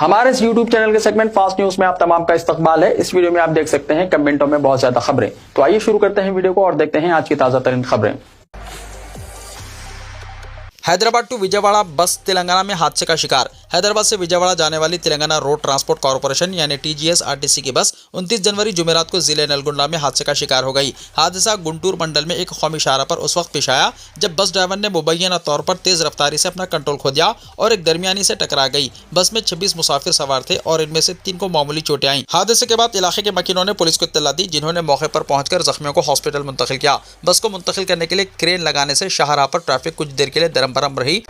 हमारे इस YouTube channel के सेगमेंट फास्ट न्यूज में आप तमाम का इस्तकबाल है। इस वीडियो में आप देख सकते हैं कमेंटों में बहुत ज्यादा खबरें। तो आइए शुरू करते हैं वीडियो को और देखते हैं आज की ताजा तरीन खबरें। हैदराबाद टू विजयवाड़ा बस तेलंगाना में हादसे का शिकार। हैदराबाद से विजयवाड़ा जाने वाली तेलंगाना रोड ट्रांसपोर्ट कॉर्पोरेशन यानी TGS-RTC की बस 29 जनवरी जुमेरात को जिले नलगुंडा में हादसे का शिकार हो गई। हादसा गुंटूर मंडल में एक कौमी शाहराह पर उस वक्त पेश आया जब बस ड्राइवर ने मुबैना तौर पर तेज रफ्तारी से अपना कंट्रोल खो दिया और एक दरमियानी से टकरा गई। बस में 26 मुसाफिर सवार थे और इनमें से 3 को मामूली चोटें आईं। हादसे के बाद इलाके के मकीनों ने पुलिस को इत्तला दी, जिन्होंने मौके पर पहुंचकर जख्मियों को हॉस्पिटल मुंतकिल किया। बस को मुंतकिल करने के लिए क्रेन लगाने से शाहराह पर ट्रैफिक कुछ देर के लिए दरम बरम रही।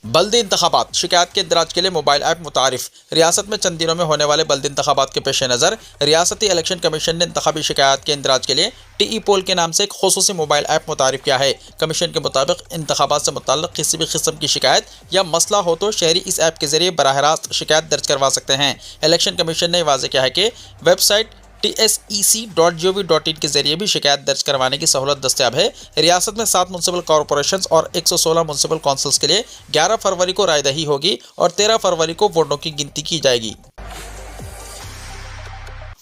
बल्दी इंतखाबात शिकायत के इंदराज के लिए मोबाइल ऐप मुतारिफ। रियासत में चंद दिनों में होने वाले बल्दी इंतखाबात के पेश नज़र रियासती इलेक्शन कमीशन ने इंतखाबी शिकायत के इंदराज के लिए TE पोल के नाम से एक खुसूसी मोबाइल ऐप मुतारिफ किया है। कमीशन के मुताबिक इंतखाबात से मुताल्लिक़ किसी भी किस्म की शिकायत या मसला हो तो शहरी इस ऐप के जरिए बराह रास्त शिकायत दर्ज करवा सकते हैं। इलेक्शन कमीशन ने वाज़ेह किया है कि वेबसाइट tsec.gov.in के जरिए भी शिकायत दर्ज करवाने की सहूलत दस्तयाब है। रियासत में 7 म्युनिसिपल कॉर्पोरेशन और 116 म्युनिसिपल काउंसिल्स के लिए 11 फरवरी को रायदही होगी और 13 फरवरी को वोटों की गिनती की जाएगी।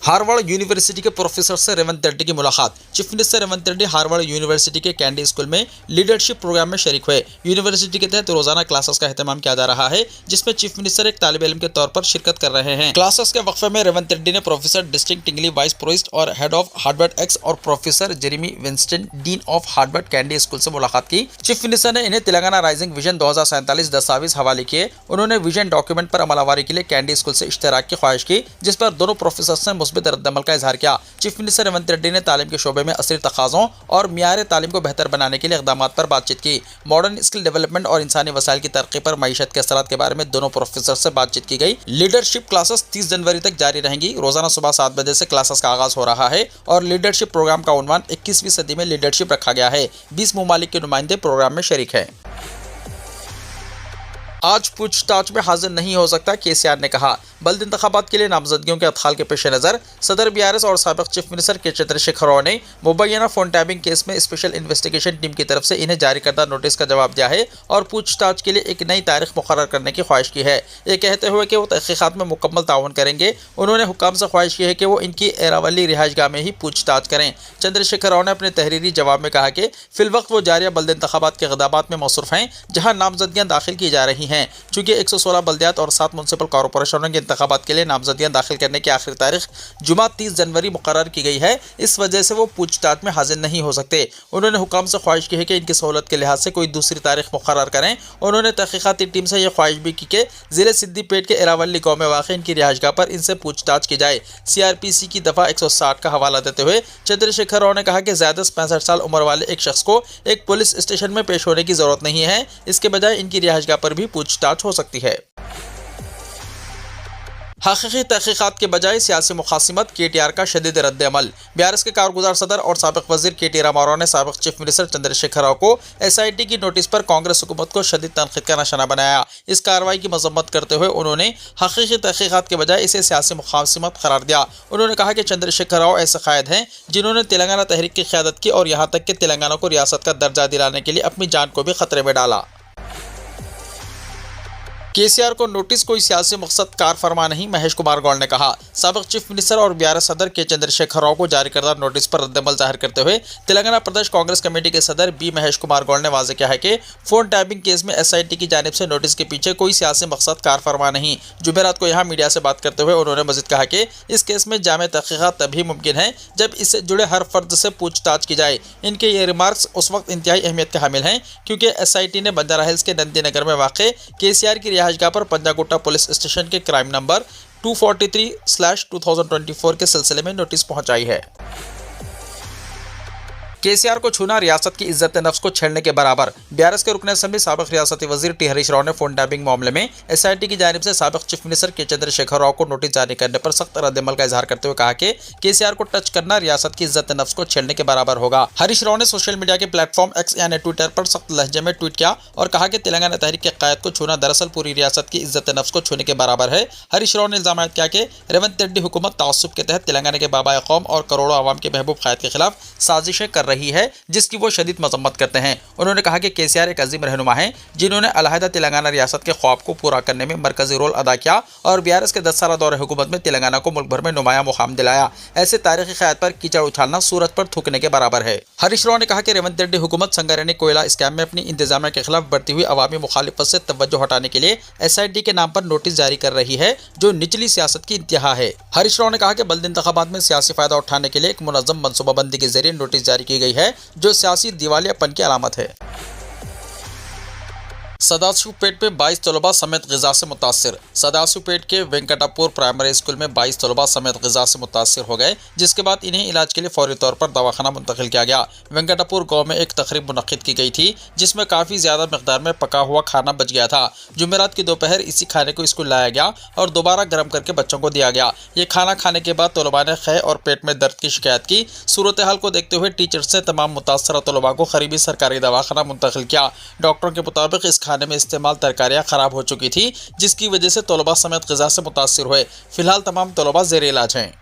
हार्वर्ड यूनिवर्सिटी के प्रोफेसर से रेवंत रेड्डी की मुलाकात। Chief minister Revanth Reddy Harvard university के कैंडी स्कूल में लीडरशिप प्रोग्राम में शरीक हुए। यूनिवर्सिटी के तहत रोजाना क्लासेस का एहतमाम किया जा रहा है, जिसमें चीफ मिनिस्टर एक तालिब इल्म के तौर पर शिरकत कर रहे हैं। क्लासेस के वक्फे में रेवंत रेड्डी ने प्रोफेसर डिस्टिंक्ट टिंगली वाइस प्रोइस्ट और हेड ऑफ हार्वर्ड एक्स और professor Jeremy Winston dean of Harvard candy school से मुलाकात की। चीफ मिनिस्टर ने इन्हें तेलंगाना राइजिंग विजन 2047 दस्तावेज हवाले किए। उन्होंने विजन डॉक्यूमेंट पर अमलावरी के लिए कैंडी स्कूल से इश्तराक की ख्वाहिश की, जिस पर दोनों प्रोफेसर ने मुस्बित रद्दअमल का इजहार किया। चीफ मिनिस्टर रेवंत रेड्डी ने तालीम के शोबे में असली तकाज़ों और मियार तालीम को बेहतर बनाने के लिए इक़दामात पर बातचीत की। मॉडर्न स्किल डेवलपमेंट और इंसानी वसाइल की तरक्की पर मईशत के असरात के बारे में दोनों प्रोफेसर से बातचीत की गई। लीडरशिप क्लासेस 30 जनवरी तक जारी रहेंगी। रोजाना सुबह 7 बजे से क्लासेस का आगाज हो रहा है और लीडरशिप प्रोग्राम का उन्वान 21वीं सदी में लीडरशिप रखा गया है। 20 मुमालिक के नुमाइंदे प्रोग्राम में शरीक हैं। आज पूछताछ में हाजिर नहीं हो सकता, KCR ने कहा। बल्द इंतखाबात के लिए नामजदगियों के अदखाल के पेश नज़र सदर BRS और साबिक चीफ मिनिस्टर के चंद्रशेखर राव ने मुबैना फोन टैपिंग केस में स्पेशल इन्वेस्टिगेशन टीम की तरफ से इन्हें जारी करदा नोटिस का जवाब दिया है और पूछताछ के लिए एक नई तारीख मुकर्रर करने की ख्वाहिश की है। ये कहते हुए कि वो तहकीकात में मुकम्मल ताउन करेंगे। उन्होंने हुक्काम से ख्वाहिश की है कि वो इनकी एरावली रिहाइशगाह में ही पूछताछ करें। चंद्रशेखर राव ने अपने तहरीरी जवाब में कहा कि फिलवक्त वो जारिया बल्द इंतखाबात के इक़दामात में मसरूफ़ हैं, जहाँ नामजदगियाँ दाखिल की जा रही हैं। चूँकि 116 बल्दियात और 7 म्युनिसिपल कॉर्पोरेशनों के इंतखाबात के लिए नामजदगियाँ दाखिल करने की आखिरी तारीख जुमा 30 जनवरी मुकर्रर की गई है, इस वजह से वो पूछताछ में हाजिर नहीं हो सकते। उन्होंने हुक्म से ख्वाहिश की है कि इनकी सहूलत के लिहाज से कोई दूसरी तारीख मुकर्रर करें। उन्होंने तहकीकाती टीम से यह ख्वाहिश भी की कि ज़िले सिद्दीपेट के एरावली गाँव में वाक़ इनकी रिहाइशगाह पर इनसे पूछताछ की जाए। CRPC की दफ़ा 160 का हवाला देते हुए चंद्रशेखर राव ने कहा कि ज़्यादा 65 साल उम्र वाले एक शख्स को एक पुलिस स्टेशन में पेश होने की ज़रूरत नहीं है, इसके बजाय इनकी रिहाइशगाह पर भी पूछताछ हो सकती है। हकीकी तहकीकात के बजाय सियासी मुखासिमत, KTR का शदीद रद्द-ए-अमल। BRS के कारगुजार सदर और साबिक वजीर KT रामाराव ने साबिक चीफ मिनिस्टर चंद्रशेखर राव को SIT की नोटिस पर कांग्रेस हुकूमत को शदीद तनकीद का निशाना बनाया। इस कार्रवाई की मजम्मत करते हुए उन्होंने हकीकी तहकीकात के बजाय इसे सियासी मुखासिमत करार दिया। उन्होंने कहा कि चंद्रशेखर राव ऐसे कायद हैं जिन्होंने तेलंगाना तहरीक की क़यादत की और यहाँ तक कि तेलंगाना को रियासत का दर्जा दिलाने के लिए अपनी जान को भी खतरे में डाला। KCR को नोटिस कोई सियासी मकसद कार फरमा नहीं, महेश कुमार गौड़ ने कहा। साबिक चीफ मिनिस्टर और BRS सदर के चंद्रशेखर राव को जारी करदा नोटिस पर रद्दअमल जाहिर करते हुए तेलंगाना प्रदेश कांग्रेस कमेटी के सदर B महेश कुमार गौड़ ने वाज़ेह किया है कि फोन टैपिंग केस में SIT की जानिब से नोटिस के पीछे कोई सियासी मकसद कार फरमा नहीं। जुमेरात को यहाँ मीडिया से बात करते हुए उन्होंने मजीद कहा कि इस केस में जामे तहकीकात तभी मुमकिन है जब इससे जुड़े हर फर्द से पूछताछ की जाए। इनके ये रिमार्क्स उस वक्त इंतहाई अहमियत के हामिल हैं क्योंकि SIT ने बंजारा हिल्स के नंदी नगर में वाक़ KCR की रिहाइशगाह पर पंजागुट्टा पुलिस स्टेशन के क्राइम नंबर 243/2024 के सिलसिले में नोटिस पहुंचाई है। KCR को छूना रियासत की इज्जत नफ्स को छेड़ने के बराबर। BRS के रुकन असम्बली साबिक रियासती वजीर T हरीश राव ने फोन टैपिंग मामले में SIT की जानिब से साबिक चीफ मिनिस्टर के चंद्रशेखर राव को नोटिस जारी करने पर सख्त रद्दअमल का इजहार करते हुए कहा कि KCR को टच करना रियासत की इज्जत नफ्स को छेड़ने के बराबर होगा। हरीश राव ने सोशल मीडिया के प्लेटफॉर्म X यानी ट्विटर पर सख्त लहजे में ट्वीट किया और कहा कि तेलंगाना तहरीक के कायद को छूना दरअसल पूरी रियासत की इज्जत नफ्स को छूने के बराबर है। हरीश राव ने इल्जाम किया कि रेवंत रेड्डी हुकूमत तासुब के तहत तेलंगाना के बाबा कौम और करोड़ों आवाम के महबूब कायद के खिलाफ साजिशें कर रही रही है, जिसकी वो शदीद मजम्मत करते हैं। उन्होंने कहा कि केसीआर एक अजीम रहनुमा हैं, जिन्होंने अलहदा तेलंगाना रियासत के ख्वाब को पूरा करने में मरकजी रोल अदा किया और बीआरएस के 10 साल दौरे हुकूमत में तेलंगाना को मुल्क भर में नुमाया मुकाम दिलाया। ऐसे तारीखी क़यादत पर कीचड़ उछालना सूरज पर थूकने के बराबर है। हरीश राव ने कहा कि रेवंत रेड्डी हुकूमत संगारेड्डी कोयला स्कैम में अपनी इंतजामिया के खिलाफ बढ़ती हुई अवामी मुखालिफत से तवज्जो हटाने के लिए SIT के नाम पर नोटिस जारी कर रही है, जो निचली सियासत की इंतहा है। हरीश राव ने कहा कि बल्दी इंतखाबात में सियासी फायदा उठाने के लिए एक मुनज़्ज़म मनसूबाबंदी के जरिए नोटिस जारी की गई है, जो सियासी दिवालियापन की अलामत है। सदाशिवपेट में 22 तलबा समेत ग़िज़ा से मुतासिर। सदाशिवपेट के वेंकटापुर प्राइमरी स्कूल में 22 तलबा समेत ग़िज़ा से मुतासिर हो गए, जिसके बाद इन्हें इलाज के लिए फौरी तौर पर दवाखाना मुंतकिल किया गया। वेंकटापुर गांव में एक तकरीब मुनक्किद की गई थी, जिसमें काफ़ी ज़्यादा मकदार में पका हुआ खाना बच गया था। जुमेरात की दोपहर इसी खाने को स्कूल लाया गया और दोबारा गर्म करके बच्चों को दिया गया। ये खाना खाने के बाद तलबा ने ख़े और पेट में दर्द की शिकायत की। सूरत हाल को देखते हुए टीचर्स ने तमाम मुतासरा तलबा को करीबी सरकारी दवाखाना मुंतकिल किया। डॉक्टरों के मुताबिक इस खाने में इस्तेमाल तरकारियां खराब हो चुकी थी, जिसकी वजह से तलबा समेत ग़िज़ा से मुतासिर हुए। फिलहाल तमाम तलबा ज़ेर इलाज हैं।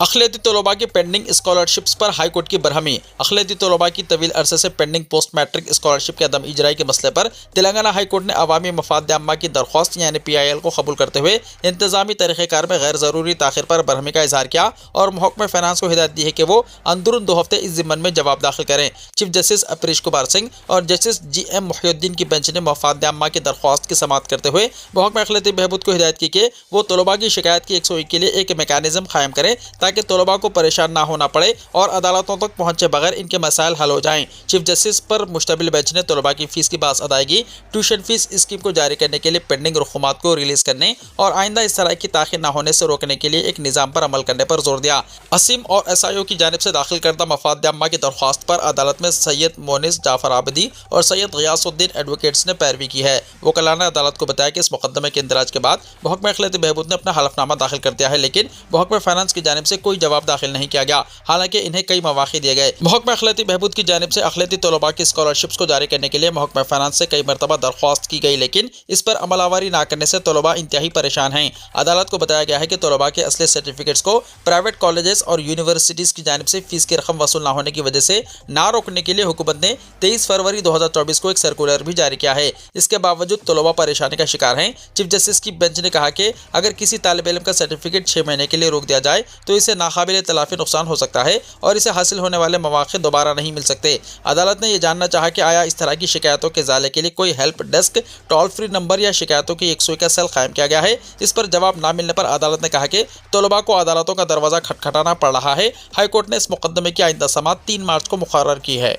अक़लियती तलबा की पेंडिंग स्कॉलरशिप्स पर हाई कोर्ट की बरहमी। अक़लियती तलबा की तवील अरसे से पेंडिंग पोस्ट मैट्रिक स्कॉलरशिप के अदम इजराई के मसले पर तेलंगाना हाई कोर्ट ने अवामी मफाद आम्मा की दरख्वास्त यानी PIL को कबूल करते हुए इंतजामी तरीक़ेकार में गैर ज़रूरी ताख़िर पर बरहमी का इजहार किया और महकमा फ़ाइनेंस को हिदायत दी है कि वो अंदरून 2 हफ्ते इस ज़िम्मन में जवाब दाखिल करें। चीफ जस्टिस अपरेश कुमार सिंह और जस्टिस GM मुहियुद्दीन की बेंच ने मफाद आम्मा की दरख्वास्त की समाअत करते हुए महकमा अक़लियती बहबूद को हिदायत की कि वो तलबा की शिकायत की 101 के लिए एक मेकानिज़म कायम करें, ताकि तलबा को परेशान ना होना पड़े और अदालतों तक पहुंचे बगैर इनके मसाइल हल हो जाएं। चीफ जस्टिस पर मुश्तमिल बेंच ने तलबा की फीस की बास अदायगी, ट्यूशन फीस स्कीम को जारी करने के लिए पेंडिंग रकूमात को रिलीज करने और आइंदा इस तरह की ताख़ीर न होने से रोकने के लिए एक निज़ाम पर अमल करने पर जोर दिया। असीम और SIO की जानिब से दाखिल करदा मफाद आम्मा की दरख्वास्त पर अदालत में सैयद मोनिस जाफर आबदी और सैयद ग़ियासुद्दीन एडवोकेट्स ने पैरवी की है। वकला ने अदालत को बताया कि इस मुकदमे के इंदराज के बाद महकमा अक़लियती बहबूद ने अपना हलफनामा दाखिल कर दिया है, लेकिन महकमा फाइनेंस की जानिब से कोई जवाब दाखिल नहीं किया गया। हालांकि इन्हें कई मौक़े दिए गए। महकमा अक़लियती बहबूद की जानिब से अक़लियती तलबा की स्कॉलरशिप्स को जारी करने के लिए महकमा फाइनेंस से कई मरतबा दरख्वास्त की गई, लेकिन इस पर अमलावरी न करने से तलबा इंतहाई परेशान हैं। अदालत को बताया गया है कि तलबा के असली सर्टिफिकेट्स को प्राइवेट कॉलेजेस और यूनिवर्सिटीज़ की जानिब से फीस की रकम वसूल न होने की वजह से ना रोकने के लिए हुकूमत ने 23 फरवरी 2024 को एक सर्कुलर भी जारी किया है। इसके बावजूद तलबा परेशानी का शिकार हैं। चीफ जस्टिस की बेंच ने कहा कि अगर किसी तालिब इल्म का सर्टिफिकेट 6 महीने के लिए रोक दिया जाए तो इसे नाकाबिल तलाफी नुकसान हो सकता है और इसे हासिल होने वाले मौक़े दोबारा नहीं मिल सकते। अदालत ने यह जानना चाहा कि आया इस तरह की शिकायतों के ज़ाले के लिए कोई help desk, toll free number या शिकायतों की 101 का सेल कायम किया गया है। इस पर जवाब ना मिलने पर अदालत ने कहा कि तलबा को अदालतों का दरवाज़ा खटखटाना पड़ रहा है। हाई कोर्ट ने इस मुकदमे की आइंदा समाअत 3 मार्च को मुकर्रर की है।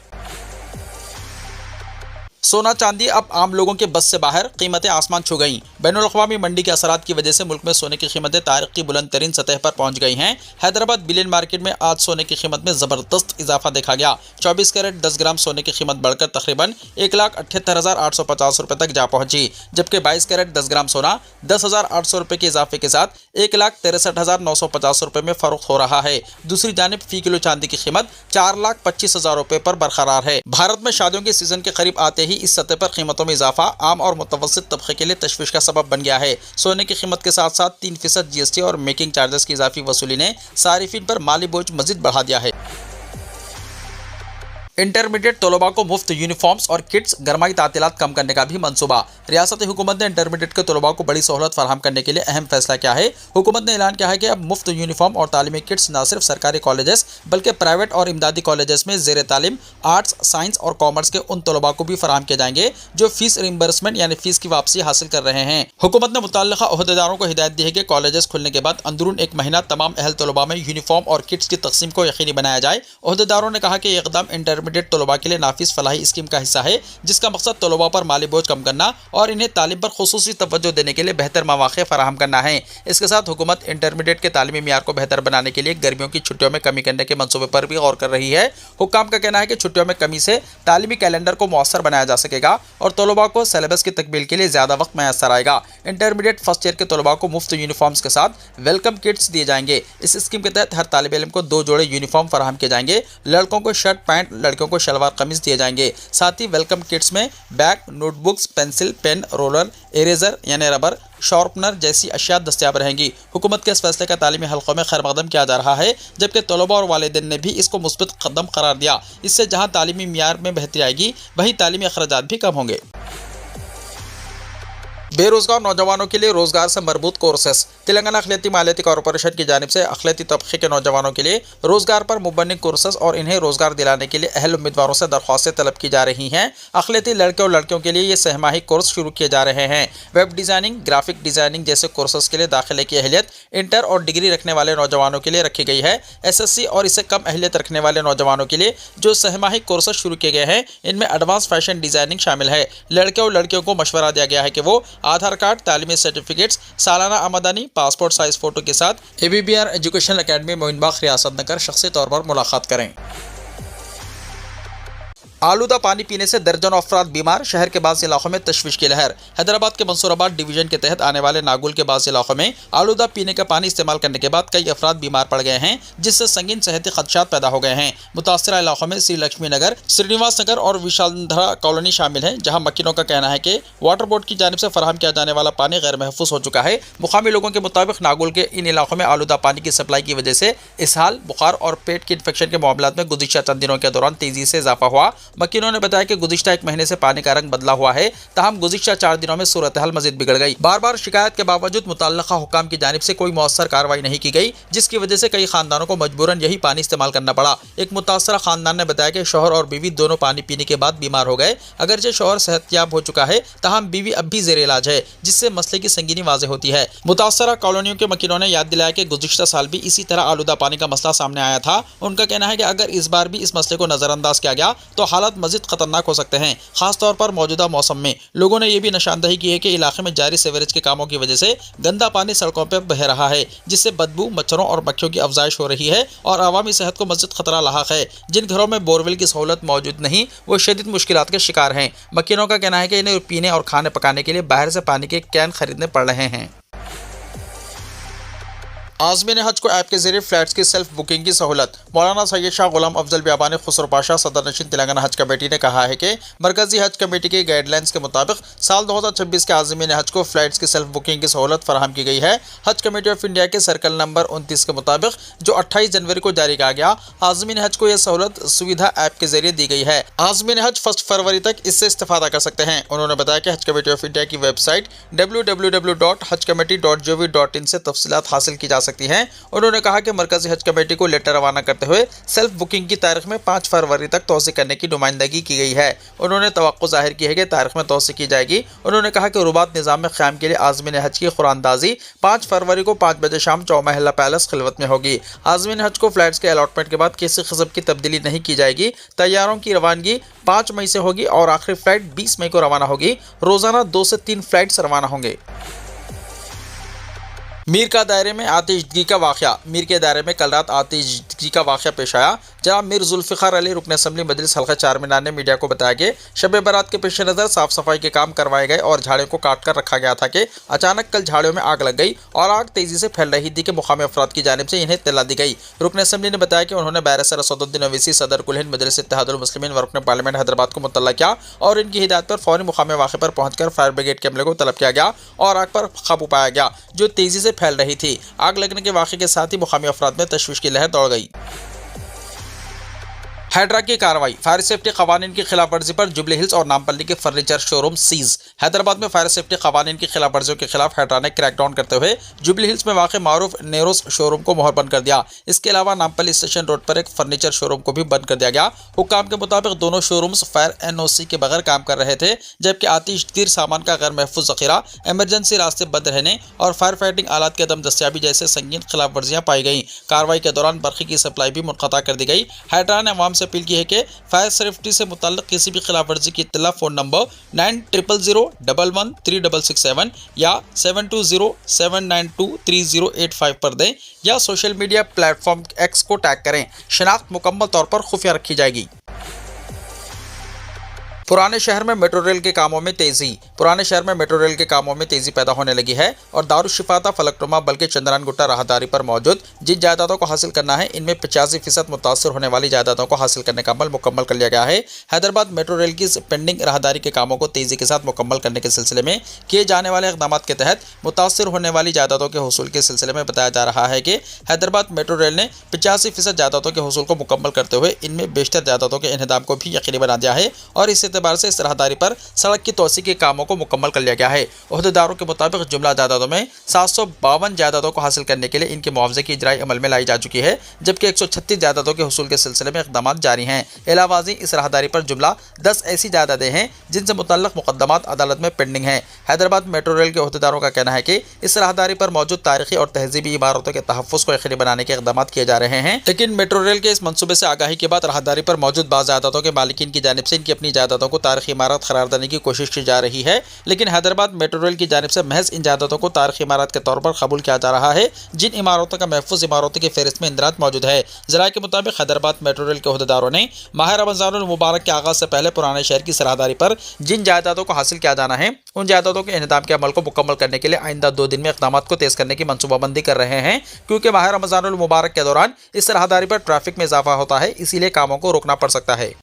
सोना चांदी अब आम लोगों के बस से बाहर, कीमतें आसमान छू गईं। बैनुल-अक़वामी मंडी के असरात की वजह से मुल्क में सोने की कीमतें तारीख की बुलंद तरीन सतह पर पहुंच गई हैं। हैदराबाद बिलियन मार्केट में आज सोने की कीमत में ज़बरदस्त इजाफा देखा गया। 24 कैरेट 10 ग्राम सोने की कीमत बढ़कर तकरीबन 1,78,850 रुपये तक जा पहुंची, जबकि 22 कैरेट 10 ग्राम सोना 10,800 रुपये के इजाफे के साथ 1,63,950 रुपये में फरोख्त हो रहा है। दूसरी जानिब फी किलो चांदी की कीमत 4,25,000 रुपये पर बरकरार है। भारत में शादियों के सीजन के करीब आते ही इस सतह पर कीमतों में इजाफा आम और मुतवस्सित तबके के लिए तशवीश का सबब बन गया है। सोने की कीमत के साथ साथ 3% GST और मेकिंग चार्जेस की इजाफी वसूली ने सारिफिन पर माली बोझ मजीद बढ़ा दिया है। इंटरमीडिएट तलबा को मुफ्त यूनिफॉर्म्स और किट्स, गरमाई तातीलात कम करने का भी मंसूबा। रियासती हुकूमत ने इंटरमीडिएट के तलबा को बड़ी सहूलत फराहम करने के लिए अहम फैसला किया है। हुकूमत ने ऐलान किया है कि अब मुफ्त यूनिफॉर्म और तालीमी किट्स न सिर्फ सरकारी कॉलेजेस बल्कि प्राइवेट और इमदादी कॉलेजेस में ज़ेर तालीम आर्ट्स, साइंस और कॉमर्स के उन तलबा को भी फराहम किए जाएंगे जो फीस रिम्बर्समेंट यानी फीस की वापसी हासिल कर रहे हैं। हुकूमत ने मुतल्लिका ओहदेदारों को हिदायत दी है कि कॉलेजेस खुलने के बाद अंदरून 1 महीना तमाम अहल तलबा में यूनिफॉर्म और किट्स की तकसीम को यकीनी बनाया जाए। ओहदेदारों ने कहा कि यह इक़दाम इंटरमीडिएट तलबा के लिए नाफिस फलाही स्कीम का हिस्सा है, जिसका मकसद तलबा पर माली बोझ कम करना और इन्हें तालीम पर खुसूसी तवज्जो देने के लिए बेहतर मौक़े फराहम करना है। इसके साथ हुकूमत इंटरमीडिएट के तालीमी मियार को बेहतर बनाने के लिए गर्मियों की छुट्टियों में कमी करने के मंसूबे पर भी गौर कर रही है। हुक्काम का कहना है कि छुट्टियों में कमी से तालीमी कैलेंडर को मौसर बनाया जा सकेगा और तलबा को सिलेबस की तकमील के लिए ज़्यादा वक्त मैसर आएगा। इंटरमीडिएट फर्स्ट ईयर के तलबा को मुफ्त यूनिफॉर्म्स के साथ वेलकम किट्स दिए जाएंगे। इस स्कीम के तहत हर तालिब इल्म को 2 जोड़े यूनिफॉर्म फराहम किए जाएंगे। लड़कों को शर्ट पैंट, लड़कियों को शलवार कमीज दिए जाएंगे। साथ ही वेलकम किट्स में bag, notebooks, pencil, pen, roller, eraser यानी रबर, शार्पनर जैसी अशिया दस्तयाब रहेंगी। हुकूमत के इस फैसले का तालीमी हलकों में खैर मकदम किया जा रहा है, जबकि तलबा और वालिदैन ने भी इसको मुस्बत कदम करार दिया। इससे जहां तालीमी मियार में बेहतरी आएगी, वहीं तालीमी अखराजात भी कम होंगे। बेरोजगार नौजवानों के लिए रोजगार से मरबूत कोर्सेस। तेलंगाना अखिलती मालियाती कॉरपोरेशन की जानिब से अखिलती तबके के नौजवानों के लिए रोजगार पर मुबन्निक कोर्सेस और इन्हें रोजगार दिलाने के लिए अहल उम्मीदवारों से दरख्वास्तें तलब की जा रही हैं। अखिलती लड़के और लड़कियों के लिए ये सहमाही कोर्स शुरू किए जा रहे हैं। वेब डिजाइनिंग, ग्राफिक डिजाइनिंग जैसे कोर्सेस के लिए दाखिले की अहलियत इंटर और डिग्री रखने वाले नौजवानों के लिए रखी गई है। SSC और इससे कम अहलियत रखने वाले नौजवानों के लिए जो सहमाही कोर्सेस शुरू किए गए हैं, इनमें एडवांस फैशन डिजाइनिंग शामिल है। लड़के और लड़कियों को मशवरा दिया गया है कि वो आधार कार्ड, तालीमी सर्टिफिकेट्स, सालाना आमदनी, पासपोर्ट साइज फोटो के साथ ABBR एजुकेशनल अकेडमी मोइनबाग रियासत नगर शख्सी तौर पर मुलाकात करें। आलूदा पानी पीने से दर्जनों अफराद बीमार, शहर के बाज़ इलाकों में तशवीश की लहर। हैदराबाद के मंसूराबाद डिवीजन के तहत आने वाले नागुल के बाज़ इलाकों में आलूदा पीने का पानी इस्तेमाल करने के बाद कई अफराद बीमार पड़ गए हैं, जिससे संगीन सेहती खदशात पैदा हो गए हैं। मुतासरा इलाकों में श्री लक्ष्मी नगर, श्रीनिवास नगर और विशालधरा कॉलोनी शामिल है, जहाँ मकीनों का कहना है कि वाटर बोर्ड की जानिब से फराहम किया जाने वाला पानी गैर महफूज हो चुका है। मुकामी लोगों के मुताबिक नागुल के इन इलाकों में आलूदा पानी की सप्लाई की वजह से इसहाल, बुखार और पेट के इन्फेक्शन के मामलात में गुज़िश्ता चंद दिनों के दौरान तेजी से इजाफा हुआ। मकीनों ने बताया कि गुज़िश्ता एक महीने से पानी का रंग बदला हुआ है, ताहम गुज़िश्ता 4 दिनों में सूरत हाल मजीद बिगड़ गई। बार बार शिकायत के बावजूद मुतल्लिका हुक्काम की जानिब से कोई मौसर कार्रवाई नहीं की गई, जिसकी वजह से कई खानदानों को मजबूरन यही पानी इस्तेमाल करना पड़ा। एक मुतासरा खानदान ने बताया कि शौहर और बीवी दोनों पानी पीने के बाद बीमार हो गए। अगरचे शौहर सेहतयाब हो चुका है, ताहम बीवी अब भी जेर इलाज है, जिससे मसले की संगीनी वाज़ेह होती है। मुतासरा कॉलोनियों के मकीनों ने याद दिलाया कि गुज़िश्ता साल भी इसी तरह आलूदा पानी का मसला सामने आया था। उनका कहना है कि अगर इस बार भी इस मसले को नजरअंदाज किया गया तो हालात मजीद खतरनाक हो सकते हैं। खासतौर पर मौजूदा मौसम में लोगों ने यह भी निशानदही की है कि इलाके में जारी सीवरेज के कामों की वजह से गंदा पानी सड़कों पर बह रहा है, जिससे बदबू, मच्छरों और मक्खियों की अफजाइश हो रही है और अवामी सेहत को मज़ीद खतरा लाहक है। जिन घरों में बोरवेल की सहूलत मौजूद नहीं, वो शदीद मुश्किलात के शिकार हैं। मकीनों का कहना है कि इन्हें पीने और खाने पकाने के लिए बाहर से पानी के कैन खरीदने पड़ रहे हैं। आज़मीन हज को ऐप के जरिए फ्लैट्स की सेल्फ बुकिंग की सहूलत। मौलाना सैयद शाह गुलाम अफजल बियाबानी खुसरो पाशा सदर नशीन तेलंगाना हज कमेटी ने कहा है कि मरकजी हज कमेटी की गाइडलाइंस के मुताबिक साल 2026 के आज़मीन हज को फ्लैट्स की सेल्फ बुकिंग की सहूलत फराहम की गई है। हज कमेटी ऑफ इंडिया के सर्कल नंबर 29 के मुताबिक जो 28 जनवरी को जारी किया गया, आज़मीन हज को यह सहूलत सुविधा ऐप के जरिए दी गई है। आज़मीन हज 1 फरवरी तक इससे इस्तेफादा कर सकते हैं। उन्होंने बताया कि हज कमेटी ऑफ इंडिया की वेबसाइट www.hajcommittee.gov.in से तफसीलात हासिल की जा सकती हैं। उन्होंने कहा कि मरकजी हज कमेटी को लेटर रवाना करते हुए सेल्फ बुकिंग की तारीख में 5 फरवरी तक तोसी करने की नुमाइंदगी की गई है। उन्होंने तवक्को जाहिर की है कि तारीख में तोसी की जाएगी। उन्होंने कहा कि रुबात निज़ाम में क़याम के लिए आज़मीन हज की कुरानदाजी 5 फरवरी को 5 बजे शाम चौमहला पैलेस खिलवत में होगी। आज़मीन हज को फ्लैट्स के अलॉटमेंट के बाद किसी किस्म की तब्दीली नहीं की जाएगी। तैयारों की रवानगी 5 मई से होगी और आखिरी फ्लाइट 20 मई को रवाना होगी। रोज़ाना 2 से 3 फ्लाइट्स रवाना होंगे। मीर का दायरे में आतिशदगी का वाक़या। मीर के दायरे में कल रात आतिशदगी का वाक़या पेश आया। जनाब मीर जुल्फ़िकार अली रुकन असम्बली मजलिस हल्का चारमीनार ने मीडिया को बताया कि शब बारात के पेश नज़र साफ़ सफाई के काम करवाए गए और झाड़ियों को काट कर रखा गया था कि अचानक कल झाड़ियों में आग लग गई और आग तेज़ी से फैल रही थी कि मुकामी अफराद की जानिब से इन्हें इत्तला दी गई। रुकन असम्बली ने बताया कि उन्होंने बैरिस्टर असदुद्दीन ओवैसी, सदर कुल हिंद मजलिस इत्तेहादुल मुस्लिमीन व रुकन पार्लियामेंट हैदराबाद को मुत्तला किया और इनकी हिदायत पर फौरी मुकामी वाक़े पर पहुँचकर फायर ब्रिगेड के अमले को तलब किया गया और आग पर काबू पाया गया, जो तेज़ी से फैल रही थी। आग लगने के वाक़े के साथ ही मुकामी अफराद में तशवीश की लहर दौड़ गई। हैड्रा की कार्रवाई। फायर सेफ्टी कवानीन की खिलाफ वर्जी पर जुबली हिल्स और नामपल्ली के फर्नीचर शोरूम सीज। हैदराबाद में फायर सेफ्टी कवानीन की खिलाफ वर्जियों के खिलाफ हैड्रा ने क्रैकडाउन करते हुए जुबली हिल्स में वाक़ मारूफ नेरोस शोरूम को मोहर बंद कर दिया। इसके अलावा नामपल्ली स्टेशन रोड पर एक फर्नीचर शोरूम को भी बंद कर दिया गया। हुक्काम के मुताबिक दोनों शोरूम्स फायर NOC के बगैर काम कर रहे थे, जबकि आतिशगीर सामान का गैर महफूज ज़ख़ीरा, एमरजेंसी रास्ते बंद रहने और फायर फाइटिंग आलात की अदम दस्तियाबी जैसे संगीन खिलाफ वर्जियाँ पाई गई। कार्रवाई के दौरान बरक़ी की सप्लाई भी मुनक़ता कर दी गई। हैड्रा ने अवाम से अपील की है कि फायर सेफ्टी से मुताल्लिक़ किसी भी खिलाफ वर्जी की इत्तला फ़ोन नंबर 9000113667 या 7207923085 पर दें या सोशल मीडिया प्लेटफॉर्म X को टैग करें। शनाख्त मुकम्मल तौर पर खुफिया रखी जाएगी। पुराने शहर में मेट्रो रेल के कामों में तेजी। पुराने शहर में मेट्रो रेल के कामों में तेजी पैदा होने लगी है और दारुशिफाता फलकनुमा बल्कि चंद्रान गुट्टा राहदारी पर मौजूद जिन जायदादों को हासिल करना है, इनमें 85% मुतासर होने वाली जायदादों को हासिल करने का अमल मुकम्मल कर लिया गया है। हैदराबाद मेट्रो रेल की पेंडिंग राहदारी के कामों को तेजी के साथ मुकम्मल करने के सिलसिले में किए जाने वाले इक़दाम के तहत मुतासर होने वाली जायदादों के हुसूल के सिलसिले में बताया जा रहा है कि हैदराबाद मेट्रो रेल ने 85% जायदादों के हुसूल को मुकम्मल करते हुए इनमें बेशतर जायदादों के इन्हदाम को भी यकीनी बना दिया है और इस एतबार से इस राहदारी पर सड़क की तोसी के कामों को मुकम्मल कर लिया गया है। ओहदेदारों के मुताबिक जुमला जायदादों में 752 जायदादों को हासिल करने के लिए इनके मुआवजे की इजराई अमल में लाई जा चुकी है, जबकि 136 जायदादों के हुसूल के सिलसिले में इक़दाम जारी हैं। इलावाज़ी इस राहदारी पर जुमला 10 ऐसी जायदादें हैं जिनसे मुतल्लक़ मुकदमात अदालत में पेंडिंग हैं। हैदराबाद मेट्रो रेल के ओहदेदारों का कहना है कि इस राहदारी पर मौजूद तारीखी और तहजीबी इमारतों के तहफ़्फ़ुज़ को यकीनी बनाने के इक़दाम किए जा रहे हैं, लेकिन मेट्रो रेल के इस मंसूबे से आगाही के बाद राहदारी पर मौजूद बाज़ जायदादों के मालिकीन की जानिब से इनकी अपनी जायदादों को तारीखी इमारत करार देने की कोशिश की जा रही है, लेकिन हैदराबाद मेट्रो रेल की जानिब से महज इन जायदादों को तारीखी इमारत के तौर पर कबूल किया जा रहा है, जिन इमारतों का महफूज इमारतों की फहरिस्त में इंदराज मौजूद है। ज़राए के मुताबिक हैदराबाद मेट्रो रेल के ओहदेदारों ने माह रमज़ानुल मुबारक के आगाज़ से पहले पुराने शहर की सरहदारी पर जिन जायदादों को हासिल किया जाना है, उन जायदादों के इन्हदाम के अमल को मुकम्मल करने के लिए आइंदा 2 दिन में इक़दाम को तेज़ करने की मनसूबाबंदी कर रहे हैं, क्योंकि माह रमज़ानुल मुबारक के दौरान इस राहदारी पर ट्रैफिक में इजाफा होता है, इसीलिए कामों को रोकना पड़ सकता है।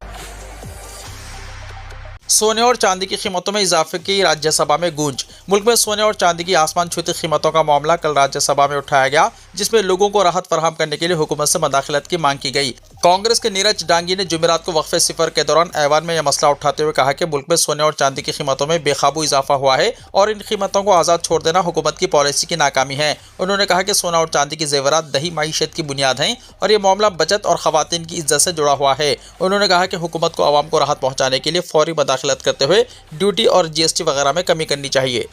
सोने और चांदी की कीमतों में इजाफे की राज्यसभा में गूंज। मुल्क में सोने और चांदी की आसमान छूती कीमतों का मामला कल राज्यसभा में उठाया गया, जिसमें लोगों को राहत फराहम करने के लिए हुकूमत से मदाखलत की मांग की गई। कांग्रेस के नीरज डांगी ने जुमेरात को वक्फे सिफर के दौरान ऐवान में यह मसला उठाते हुए कहा कि मुल्क में सोने और चांदी की कीमतों में बेकाबू इजाफा हुआ है और इन कीमतों को आज़ाद छोड़ देना हुकूमत की पॉलिसी की नाकामी है। उन्होंने कहा कि सोना और चांदी की जेवरात दही माईशत की बुनियाद हैं और ये मामला बचत और खवातीन की इज्जत से जुड़ा हुआ है। उन्होंने कहा कि हुकूमत को आवाम को राहत पहुँचाने के लिए फौरी मदाखलत करते हुए ड्यूटी और जीएसटी वगैरह में कमी करनी चाहिए।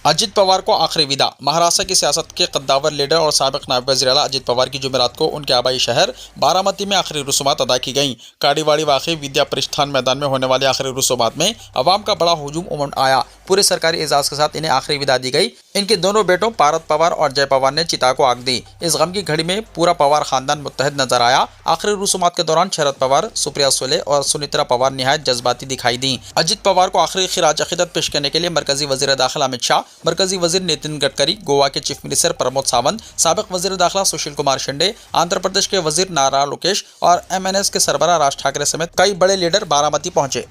अजित पवार को आखिरी विदा। महाराष्ट्र की सियासत के कद्दावर लीडर और साबिक नायब वज़ीर आला अजित पवार की जुमेरात को उनके आबाई शहर बारामती में आखिरी रसूमात अदा की गईं। काड़ीवाड़ी वाक़ई विद्या प्रतिष्ठान मैदान में होने वाली आखिरी रसूमात में अवाम का बड़ा हुजूम उमड़ आया। पूरे सरकारी एजाज़ के साथ इन्हें आखिरी विदा दी गई। इनके दोनों बेटों पारत पवार और जय पवार ने चिता को आग दी। इस गम की घड़ी में पूरा पवार खानदान मुत्तहद नजर आया। आखिरी रसूमात के दौरान शरद पवार, सुप्रिया सुले और सुनित्रा पवार निहायत जज्बाती दिखाई दी। अजित पवार को आखिरी खिराज अक़ीदत पेश करने के लिए मरकजी वज़ीर दाखिला अमित शाह, मरकजी वज़ीर नितिन गडकरी, गोवा के चीफ मिनिस्टर प्रमोद सावंत, साबिक वज़ीर दाखिला सुशील कुमार शिंदे, आंध्र प्रदेश के वज़ीर नारा लोकेश और MNS के सरबराह राज ठाकरे समेत कई बड़े लीडर बारामती पहुंचे।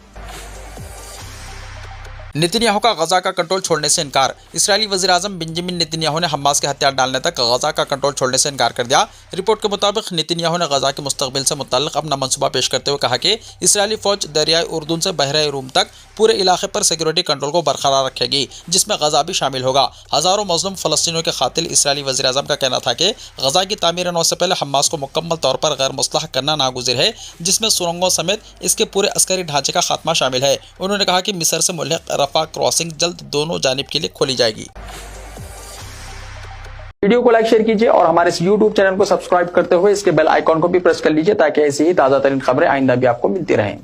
नेतन्याहू का गजा का कंट्रोल छोड़ने से इनकार। इस्राएली वज़ीर आज़म बेंजामिन नेतन्याहू ने हमास के हथियार डालने तक गजा का कंट्रोल छोड़ने से इनकार कर दिया। रिपोर्ट के मुताबिक नेतन्याहू ने गजा के मुस्तकबिल से मुतल्लिक़ अपना मंसूबा पेश करते हुए कहा कि इस्राएली फ़ौज दरियाई उर्दून से बहरे रूम तक पूरे इलाके पर सिक्योरिटी कंट्रोल को बरकरार रखेगी, जिसमें गजा भी शामिल होगा। हज़ारों मज़लूम फ़लस्तीनियों के कातिल इस्राएली वज़ीर आज़म का कहना था कि गजा की तामीर नौ से पहले हमास को मुकम्मल तौर पर गैर मुस्लह करना नागुज़िर है, जिसमें सुरंगों समेत इसके पूरे अस्करी ढांचे का खात्मा शामिल है। उन्होंने कहा कि मिस्र से मुल्हिक़ रफ़ा क्रॉसिंग जल्द दोनों जानिब के लिए खोली जाएगी। वीडियो को लाइक शेयर कीजिए और हमारे इस YouTube चैनल को सब्सक्राइब करते हुए इसके बेल आइकॉन को भी प्रेस कर लीजिए, ताकि ऐसी ही ताज़ा तरीन खबरें आइंदा भी आपको मिलती रहें।